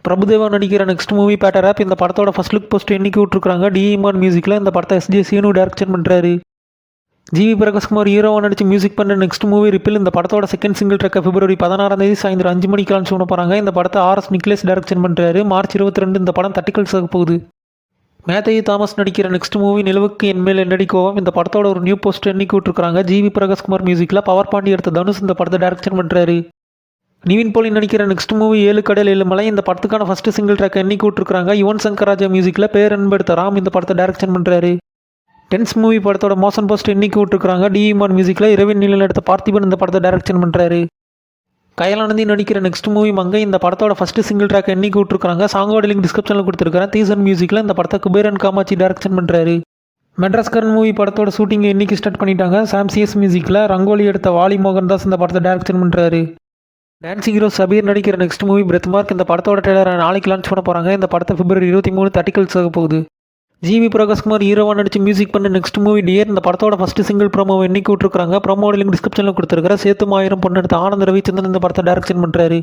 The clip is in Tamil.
பிரபுதேவா நடிக்கிற நெக்ஸ்ட் மூவி பேட்டர் ஆப் இந்த படத்தோட ஃபர்ஸ்ட் லுக் போஸ்ட் இன்னைக்கு விட்டுருக்காங்க. டிஇமான் மியூசிக்கில் இந்த படத்தை எஸ்ஜே சீனு டைரக்ஷன் பண்ணுறாரு. ஜிவி பிரகாஷ்குமார் ஹீரோவாக நடிச்சு மியூசிக் பண்ணுற நெக்ஸ்ட் மூவி ரிப்பில் இந்த படத்தோட செகண்ட் சிங்கிள் ட்ராக்கை பிப்ரவரி 16 சாயந்தரம் 5 மணிக்கு லான்ச் பண்ண போகிறாங்க. இந்த படத்தை ஆர்எஸ் நிக்லேஸ் டைரக்ஷன் பண்ணுறாரு. மார்ச் 22 இந்த படம் தட்டிக்கல்ஸ் ஆக போகுது. மேத்யூ தாமஸ் நடிக்கிற நெக்ஸ்ட் மூவி நிலவுக்கு என்மேல் என்னடி கோவம் இந்த படத்தோட ஒரு நியூ போஸ்ட் இன்னைக்கு விட்டுருக்காங்க. ஜிவி பிரகாஷ்குமார் மியூசிக்கில் பவர் பாண்டி எடுத்த தனுஷ் இந்த படத்தை டைரக்ஷன் பண்ணுறாரு. நிவின் போலி நடிக்கிற நெக்ஸ்ட் மூவி 7 கடல் 7 மலை இந்த படத்துக்கான ஃபர்ஸ்ட் சிங்கிள் ட்ராக் இன்னைக்கு விட்டுருக்காங்க. யுவன் சங்கர் ராஜா மியூசிக்கில் பேரன்பு எடுத்த ராம் இந்த படத்தை டைரக்ஷன் பண்ணுறாரு. டென்ஸ் மூவி படத்தோட மோஷன் போஸ்ட் இன்னைக்கு விட்டுருக்காங்க. டிஇமான் மியூசிக்கில் இரவின் நிலையில் எடுத்த பார்த்திபன் இந்த படத்தை டைரக்ஷன் பண்ணுறாரு. கயலானந்தி நடிக்கிற நெக்ஸ்ட் மூவி மங்கை இந்த படத்தோட ஃபர்ஸ்ட் சிங்கிள் ட்ராக் இன்னைக்கு விட்டுருக்காங்க. சாங்கோட லிங்க் டிஸ்கிரிப்ஷனில் கொடுத்துருக்காங்க. தீசன் மியூசிக்கில் இந்த படத்தை குபேரன் காமாட்சி டைரக்ஷன் பண்ணுறாரு. மெட்ராஸ்கரன் மூவி படத்தோட ஷூட்டிங்கை இன்னைக்கு ஸ்டார்ட் பண்ணிட்டாங்க. சாம்சிஎஸ் மியூசிக்கில் ரங்கோலி எடுத்த வாலி மோகன்தாஸ் இந்த படத்தை டைரக்ஷன் பண்ணுறாரு. டான்ஸ் ஹீரோ சபீர் நடிக்கிற நெக்ஸ்ட் மூவி பிரெத் மார்க் இந்த படத்தோட ட்ரெய்லரை நாளைக்கு லான்ச் பண்ண போகிறாங்க. இந்த படத்தை பிப்ரவரி 23 தட்டிக்கல்ஸ் ஆக போகுது. ஜிவி பிரகாஷ்குமார் ஹீரோவாக நடிச்சு மியூசிக் பண்ண நெக்ஸ்ட் மூவி டியர் இந்த படத்தோட ஃபர்ஸ்ட் சிங்கிள் ப்ரோமோவை இன்னைக்கு விட்டுருக்காங்க. ப்ரோமோட லிங்க் டிஸ்கிரிப்ஷனில் கொடுத்துருக்காரு. சேத்து 1000 பொண்ணு எடுத்த ஆனந்த் ரவிச்சந்திரன் இந்த படத்தை டைரக்ஷன் பண்ணுறாரு.